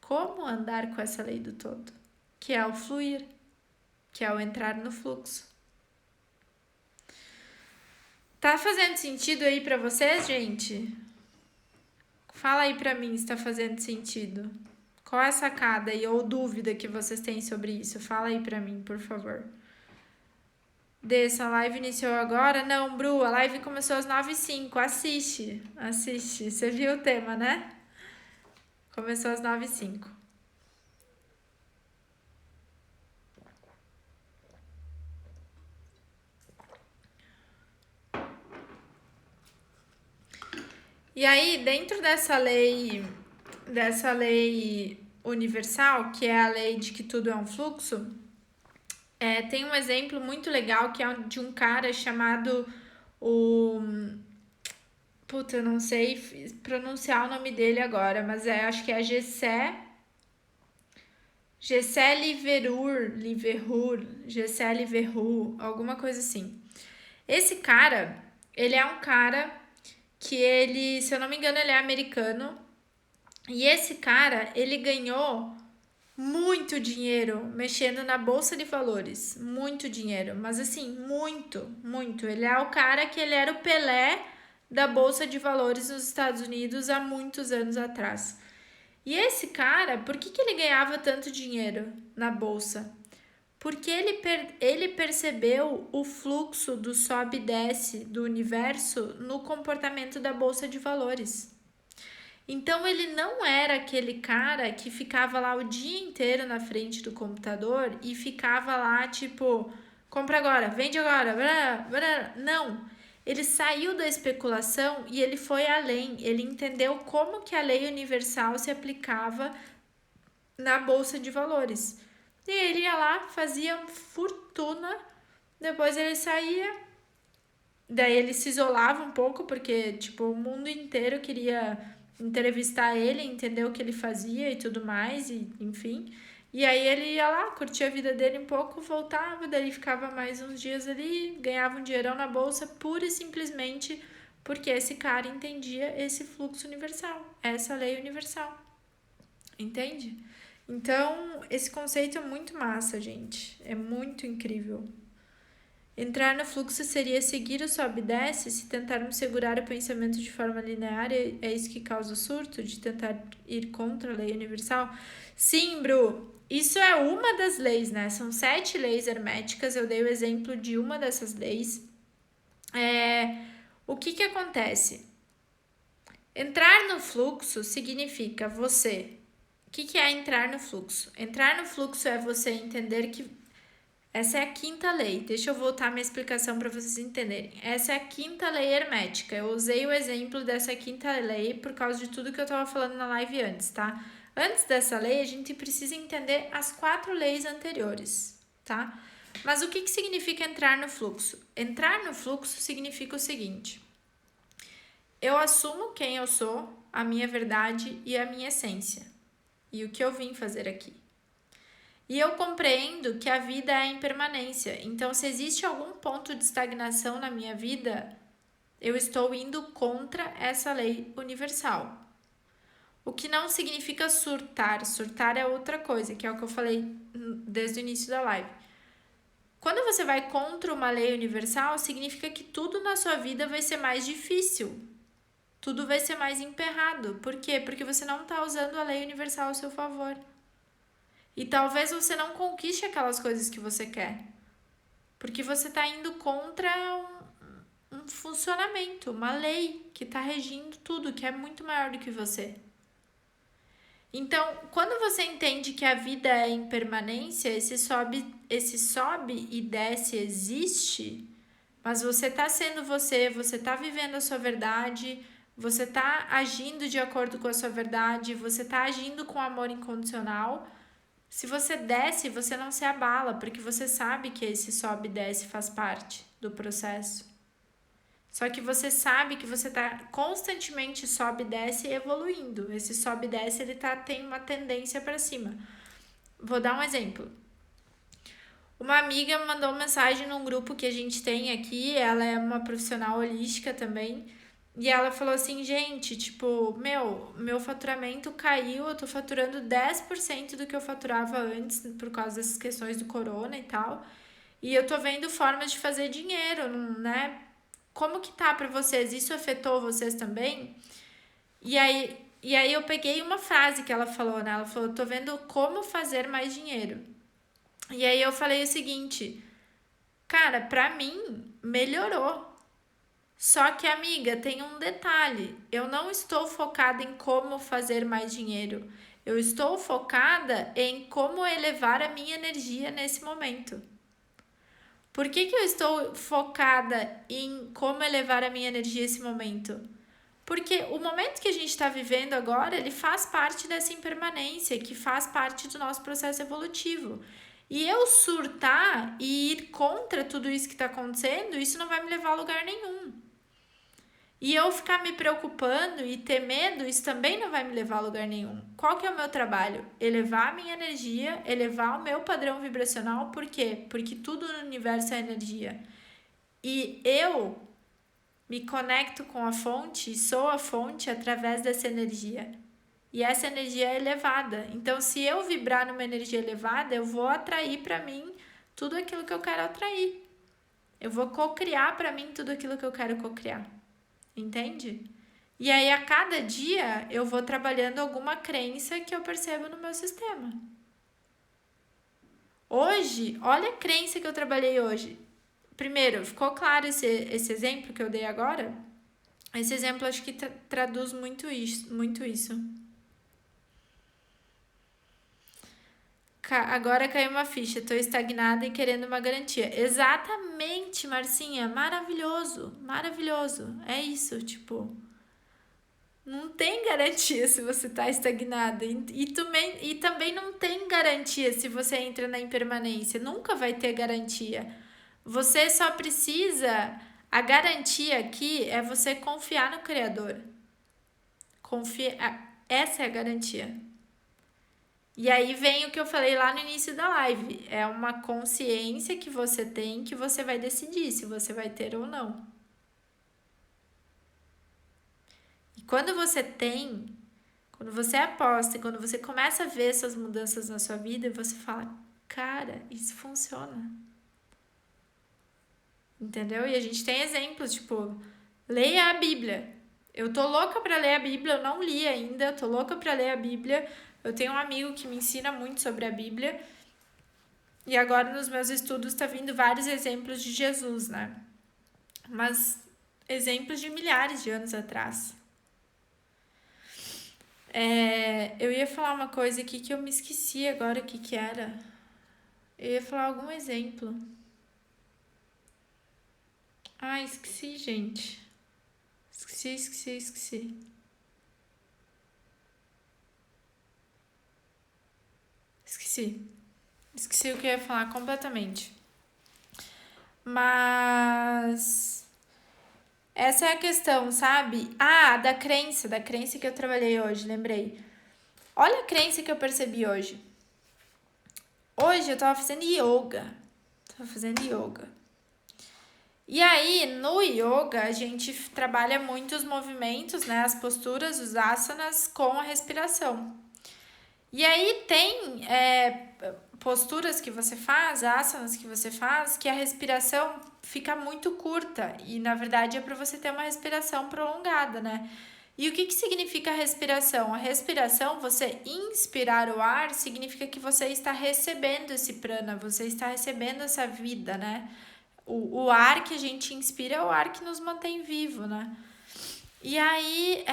como andar com essa lei do todo, que é o fluir, que é o entrar no fluxo. Tá fazendo sentido aí pra vocês, gente? Fala aí pra mim se tá fazendo sentido. Qual é a sacada aí ou dúvida que vocês têm sobre isso? Fala aí pra mim, por favor. Dessa, a live iniciou agora? Não, Bru, a live começou às 9h05. Assiste. Você viu o tema, né? Começou às 9h05. E aí, dentro dessa lei universal, que é a lei de que tudo é um fluxo, tem um exemplo muito legal que é de um cara chamado o... Puta, eu não sei pronunciar o nome dele agora, mas acho que é Gessé Liverur, alguma coisa assim. Esse cara, ele é um cara que ele, se eu não me engano, ele é americano. E esse cara, ele ganhou muito dinheiro mexendo na bolsa de valores, muito dinheiro, mas assim, muito, muito. Ele é o cara que ele era o Pelé da bolsa de valores nos Estados Unidos há muitos anos atrás. E esse cara, por que ele ganhava tanto dinheiro na bolsa? Porque ele percebeu o fluxo do sobe e desce do universo no comportamento da bolsa de valores. Então ele não era aquele cara que ficava lá o dia inteiro na frente do computador e ficava lá tipo, compra agora, vende agora, blá, blá. Não. Ele saiu da especulação e ele foi além. Ele entendeu como que a lei universal se aplicava na bolsa de valores. E ele ia lá, fazia fortuna, depois ele saía, daí ele se isolava um pouco, porque tipo, o mundo inteiro queria entrevistar ele, entender o que ele fazia e tudo mais, e enfim. E aí ele ia lá, curtia a vida dele um pouco, voltava, daí ficava mais uns dias ali, ganhava um dinheirão na bolsa, pura e simplesmente porque esse cara entendia esse fluxo universal, essa lei universal. Entende? Então, esse conceito é muito massa, gente. É muito incrível. Entrar no fluxo seria seguir o sobe e desce, se tentarmos segurar o pensamento de forma linear, é isso que causa o surto, de tentar ir contra a lei universal? Sim, Bru, isso é uma das leis, né? São 7 leis herméticas, eu dei o exemplo de uma dessas leis. O que acontece? Entrar no fluxo significa você... O que é entrar no fluxo? Entrar no fluxo é você entender que essa é a 5ª lei. Deixa eu voltar minha explicação para vocês entenderem. Essa é a 5ª lei hermética. Eu usei o exemplo dessa 5ª lei por causa de tudo que eu estava falando na live antes, tá? Antes dessa lei, a gente precisa entender as 4 leis anteriores, tá? Mas o que significa entrar no fluxo? Entrar no fluxo significa o seguinte: eu assumo quem eu sou, a minha verdade e a minha essência, e o que eu vim fazer aqui. E eu compreendo que a vida é a impermanência. Então, se existe algum ponto de estagnação na minha vida, eu estou indo contra essa lei universal. O que não significa surtar. Surtar é outra coisa, que é o que eu falei desde o início da live. Quando você vai contra uma lei universal, significa que tudo na sua vida vai ser mais difícil. Tudo vai ser mais emperrado. Por quê? Porque você não está usando a lei universal ao seu favor. E talvez você não conquiste aquelas coisas que você quer. Porque você está indo contra um funcionamento, uma lei que está regindo tudo, que é muito maior do que você. Então, quando você entende que a vida é impermanência, esse sobe e desce existe, mas você está sendo você está vivendo a sua verdade, você está agindo de acordo com a sua verdade, você está agindo com amor incondicional, Se você desce, você não se abala, porque você sabe que esse sobe e desce faz parte do processo. Só que você sabe que você tá constantemente sobe e desce evoluindo. Esse sobe e desce, ele tem uma tendência para cima. Vou dar um exemplo. Uma amiga me mandou uma mensagem num grupo que a gente tem aqui, ela é uma profissional holística também, e ela falou assim, gente, tipo, meu faturamento caiu, eu tô faturando 10% do que eu faturava antes, por causa dessas questões do corona e tal, e eu tô vendo formas de fazer dinheiro, né? Como que tá pra vocês? Isso afetou vocês também? E aí eu peguei uma frase que ela falou, né? Ela falou, tô vendo como fazer mais dinheiro. E aí eu falei o seguinte, cara, pra mim melhorou. Só que, amiga, tem um detalhe. Eu não estou focada em como fazer mais dinheiro. Eu estou focada em como elevar a minha energia nesse momento. Por que eu estou focada em como elevar a minha energia nesse momento? Porque o momento que a gente está vivendo agora, ele faz parte dessa impermanência, que faz parte do nosso processo evolutivo. E eu surtar e ir contra tudo isso que está acontecendo, isso não vai me levar a lugar nenhum. E eu ficar me preocupando e ter medo, isso também não vai me levar a lugar nenhum. Qual que é o meu trabalho? Elevar a minha energia, elevar o meu padrão vibracional. Por quê? Porque tudo no universo é energia. E eu me conecto com a fonte e sou a fonte através dessa energia. E essa energia é elevada. Então, se eu vibrar numa energia elevada, eu vou atrair para mim tudo aquilo que eu quero atrair. Eu vou co-criar para mim tudo aquilo que eu quero co-criar. Entende? E aí, a cada dia, eu vou trabalhando alguma crença que eu percebo no meu sistema. Hoje, olha a crença que eu trabalhei hoje. Primeiro, ficou claro esse exemplo que eu dei agora? Esse exemplo acho que traduz muito isso. Agora caiu uma ficha, estou estagnada e querendo uma garantia. Exatamente, Marcinha, maravilhoso, maravilhoso. É isso, tipo, não tem garantia se você está estagnada. E também não tem garantia se você entra na impermanência. Nunca vai ter garantia. Você só precisa. A garantia aqui é você confiar no Criador. Essa é a garantia. E aí vem o que eu falei lá no início da live. É uma consciência que você tem que você vai decidir se você vai ter ou não. E quando você tem, quando você aposta e quando você começa a ver essas mudanças na sua vida, você fala, cara, isso funciona. Entendeu? E a gente tem exemplos, tipo, leia a Bíblia. Eu tô louca pra ler a Bíblia, eu não li ainda, eu tô louca pra ler a Bíblia. Eu tenho um amigo que me ensina muito sobre a Bíblia. E agora nos meus estudos tá vindo vários exemplos de Jesus, né? Mas exemplos de milhares de anos atrás. Eu ia falar uma coisa aqui que eu me esqueci agora o que era. Eu ia falar algum exemplo. Ah, esqueci, gente. Esqueci. Esqueci o que eu ia falar completamente. Mas essa é a questão, sabe? Ah, da crença que eu trabalhei hoje, lembrei. Olha a crença que eu percebi hoje. Hoje eu tava fazendo yoga. E aí, no yoga, a gente trabalha muito os movimentos, né? As posturas, os asanas com a respiração. E aí tem posturas que você faz, asanas que você faz, que a respiração fica muito curta. E, na verdade, é para você ter uma respiração prolongada, né? E o que significa a respiração? A respiração, você inspirar o ar, significa que você está recebendo esse prana, você está recebendo essa vida, né? O ar que a gente inspira é o ar que nos mantém vivo, né? E aí,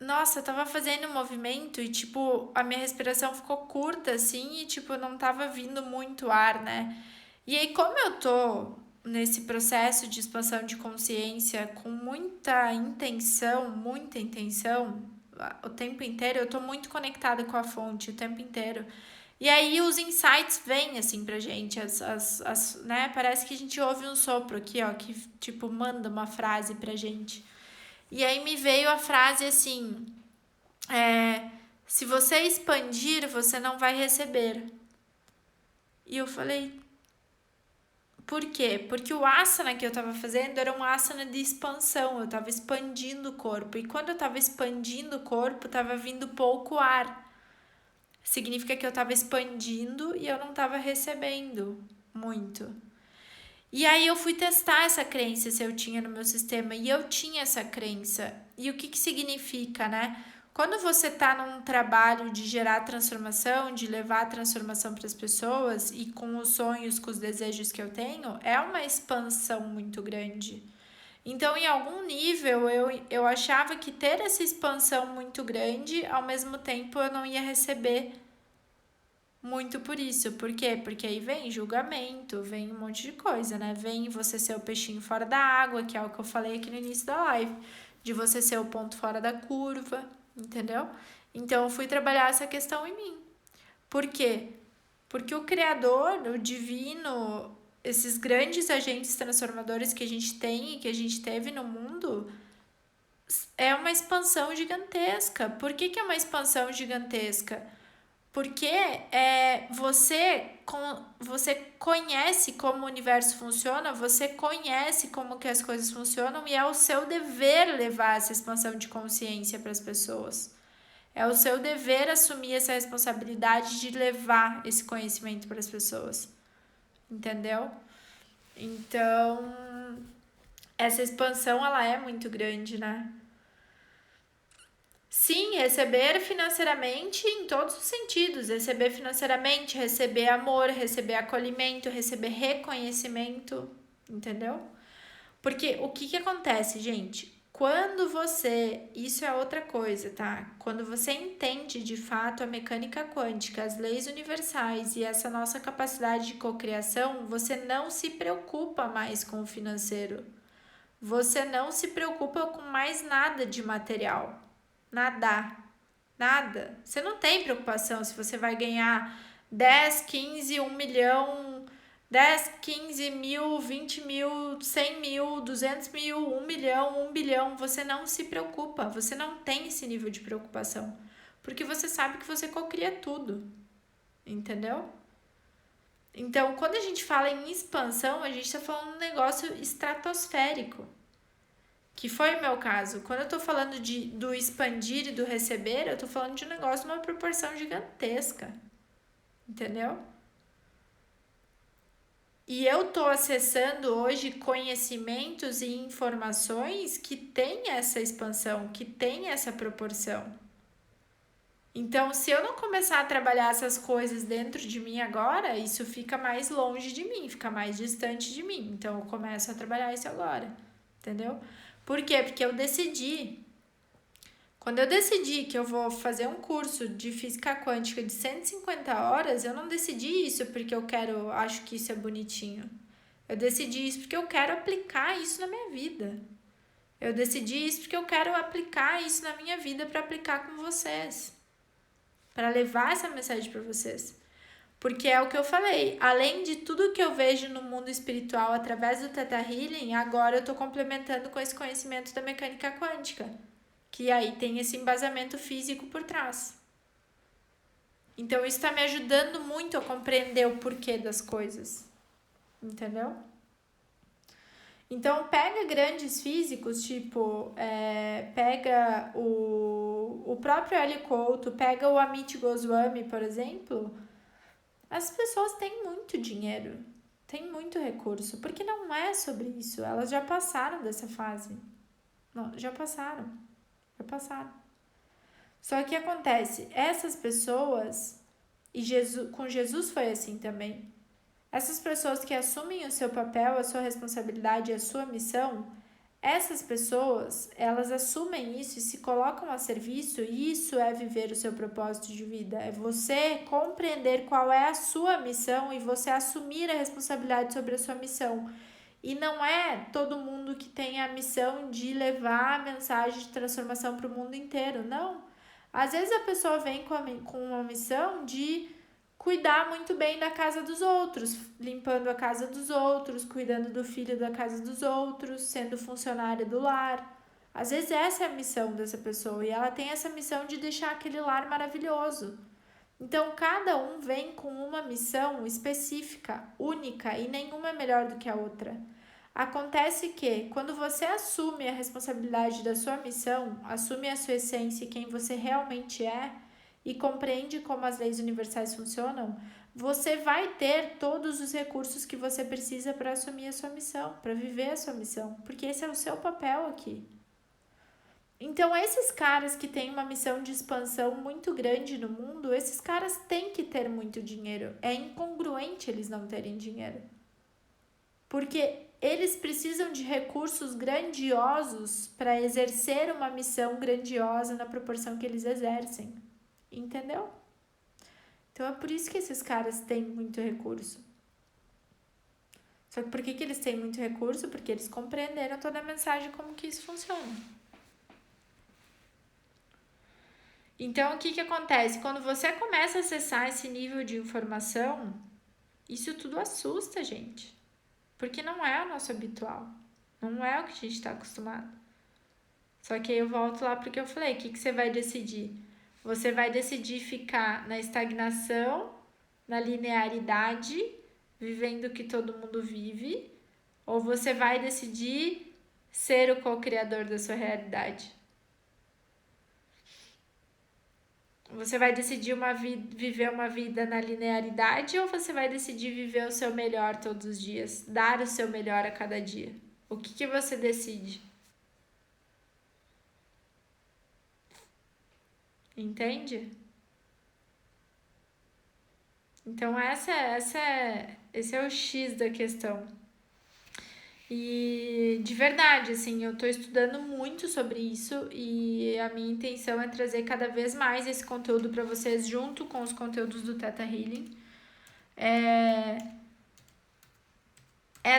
nossa, eu tava fazendo um movimento e, tipo, a minha respiração ficou curta, assim, e, tipo, não tava vindo muito ar, né? E aí, como eu tô nesse processo de expansão de consciência com muita intenção, o tempo inteiro, eu tô muito conectada com a fonte o tempo inteiro. E aí os insights vêm, assim, pra gente, né? Parece que a gente ouve um sopro aqui, ó, que, tipo, manda uma frase pra gente. E aí me veio a frase assim, se você expandir, você não vai receber. E eu falei, por quê? Porque o asana que eu tava fazendo era um asana de expansão, eu tava expandindo o corpo. E quando eu tava expandindo o corpo, tava vindo pouco ar. Significa que eu tava expandindo e eu não tava recebendo muito. E aí eu fui testar essa crença se eu tinha no meu sistema e eu tinha essa crença. E o que que significa, né? Quando você tá num trabalho de gerar transformação, de levar a transformação para as pessoas e com os sonhos, com os desejos que eu tenho, é uma expansão muito grande. Então, em algum nível, eu achava que ter essa expansão muito grande, ao mesmo tempo eu não ia receber muito por isso. Por quê? Porque aí vem julgamento, vem um monte de coisa, né? Vem você ser o peixinho fora da água, que é o que eu falei aqui no início da live, de você ser o ponto fora da curva, entendeu? Então eu fui trabalhar essa questão em mim. Por quê? Porque o Criador, o divino, esses grandes agentes transformadores que a gente tem e que a gente teve no mundo, é uma expansão gigantesca. Por que, que é uma expansão gigantesca? Porque você conhece como o universo funciona, você conhece como que as coisas funcionam e é o seu dever levar essa expansão de consciência para as pessoas. É o seu dever assumir essa responsabilidade de levar esse conhecimento para as pessoas. Entendeu? Então, essa expansão ela é muito grande, né? Sim, receber financeiramente em todos os sentidos. Receber financeiramente, receber amor, receber acolhimento, receber reconhecimento, entendeu? Porque o que que acontece, gente? Quando você, isso é outra coisa, tá? Quando você entende de fato a mecânica quântica, as leis universais e essa nossa capacidade de cocriação, você não se preocupa mais com o financeiro. Você não se preocupa com mais nada de material. Nada. Nada. Você não tem preocupação se você vai ganhar 10, 15, 1 milhão, 10, 15 mil, 20 mil, 100 mil, 200 mil, 1 milhão, 1 bilhão. Você não se preocupa. Você não tem esse nível de preocupação. Porque você sabe que você cocria tudo. Entendeu? Então, quando a gente fala em expansão, a gente está falando de um negócio estratosférico. Que foi o meu caso. Quando eu tô falando do expandir e do receber, eu tô falando de um negócio de uma proporção gigantesca. Entendeu? E eu tô acessando hoje conhecimentos e informações que têm essa expansão, que têm essa proporção. Então, se eu não começar a trabalhar essas coisas dentro de mim agora, isso fica mais longe de mim, fica mais distante de mim. Então, eu começo a trabalhar isso agora. Entendeu? Por quê? Porque eu decidi. Quando eu decidi que eu vou fazer um curso de física quântica de 150 horas, eu não decidi isso porque eu acho que isso é bonitinho. Eu decidi isso porque eu quero aplicar isso na minha vida. Eu decidi isso porque eu quero aplicar isso na minha vida para aplicar com vocês. Para levar essa mensagem para vocês. Porque é o que eu falei, além de tudo que eu vejo no mundo espiritual através do Theta Healing, agora eu estou complementando com esse conhecimento da mecânica quântica, que aí tem esse embasamento físico por trás. Então isso está me ajudando muito a compreender o porquê das coisas, entendeu? Então pega grandes físicos, tipo, pega o próprio Eli Couto, pega o Amit Goswami, por exemplo. As pessoas têm muito dinheiro, têm muito recurso, porque não é sobre isso. Elas já passaram dessa fase. Não, já passaram. Só que acontece, essas pessoas, e com Jesus foi assim também. Essas pessoas que assumem o seu papel, a sua responsabilidade, a sua missão, essas pessoas, elas assumem isso e se colocam a serviço, e isso é viver o seu propósito de vida. É você compreender qual é a sua missão e você assumir a responsabilidade sobre a sua missão. E não é todo mundo que tem a missão de levar a mensagem de transformação para o mundo inteiro, não. Às vezes a pessoa vem com uma missão de cuidar muito bem da casa dos outros, limpando a casa dos outros, cuidando do filho da casa dos outros, sendo funcionária do lar. Às vezes essa é a missão dessa pessoa e ela tem essa missão de deixar aquele lar maravilhoso. Então, cada um vem com uma missão específica, única, e nenhuma é melhor do que a outra. Acontece que, quando você assume a responsabilidade da sua missão, assume a sua essência e quem você realmente é, e compreende como as leis universais funcionam, você vai ter todos os recursos que você precisa para assumir a sua missão, para viver a sua missão, porque esse é o seu papel aqui. Então, esses caras que têm uma missão de expansão muito grande no mundo, esses caras têm que ter muito dinheiro. É incongruente eles não terem dinheiro. Porque eles precisam de recursos grandiosos para exercer uma missão grandiosa na proporção que eles exercem. Entendeu? Então, é por isso que esses caras têm muito recurso. Só que por que eles têm muito recurso? Porque eles compreenderam toda a mensagem, como que isso funciona. Então, o que acontece? Quando você começa a acessar esse nível de informação, isso tudo assusta a gente. Porque não é o nosso habitual. Não é o que a gente está acostumado. Só que aí eu volto lá porque eu falei, o que você vai decidir? Você vai decidir ficar na estagnação, na linearidade, vivendo o que todo mundo vive, ou você vai decidir ser o co-criador da sua realidade? Você vai decidir viver uma vida na linearidade ou você vai decidir viver o seu melhor todos os dias? Dar o seu melhor a cada dia? O que você decide? Entende? Então esse é o X da questão. E de verdade, assim, eu tô estudando muito sobre isso e a minha intenção é trazer cada vez mais esse conteúdo para vocês junto com os conteúdos do Theta Healing. É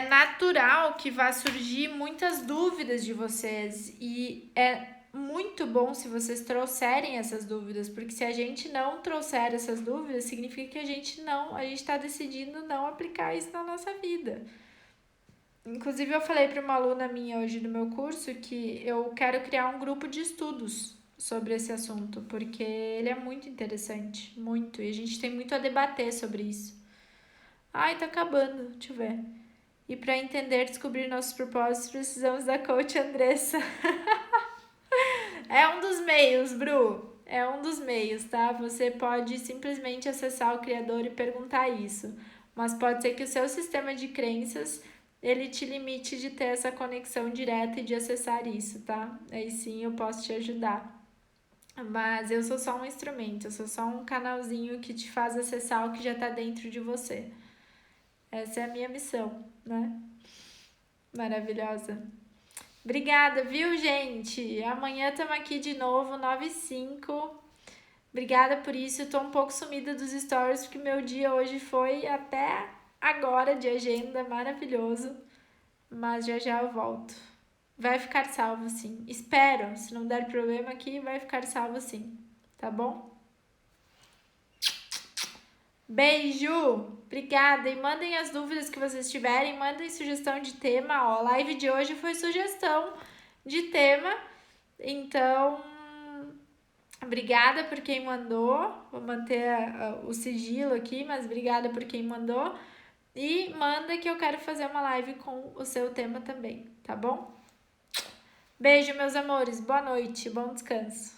natural que vá surgir muitas dúvidas de vocês e é muito bom se vocês trouxerem essas dúvidas, porque se a gente não trouxer essas dúvidas, significa que a gente está decidindo não aplicar isso na nossa vida. Inclusive, eu falei para uma aluna minha hoje do meu curso que eu quero criar um grupo de estudos sobre esse assunto, porque ele é muito interessante, muito, e a gente tem muito a debater sobre isso. Ai, tá acabando, deixa eu ver. E para entender e descobrir nossos propósitos, precisamos da coach Andressa. É um dos meios, Bru. É um dos meios, tá? Você pode simplesmente acessar o Criador e perguntar isso. Mas pode ser que o seu sistema de crenças ele te limite de ter essa conexão direta e de acessar isso, tá? Aí sim eu posso te ajudar. Mas eu sou só um instrumento, eu sou só um canalzinho que te faz acessar o que já tá dentro de você. Essa é a minha missão, né? Maravilhosa. Obrigada, viu, gente? Amanhã estamos aqui de novo, 9h05. Obrigada por isso. Eu tô um pouco sumida dos stories, porque meu dia hoje foi até agora de agenda, maravilhoso. Mas já eu volto. Vai ficar salvo, sim. Espero, se não der problema aqui, vai ficar salvo, sim. Tá bom? Beijo! Obrigada! E mandem as dúvidas que vocês tiverem, mandem sugestão de tema. Ó, a live de hoje foi sugestão de tema. Então, obrigada por quem mandou. Vou manter o sigilo aqui, mas obrigada por quem mandou. E manda que eu quero fazer uma live com o seu tema também, tá bom? Beijo, meus amores. Boa noite. Bom descanso.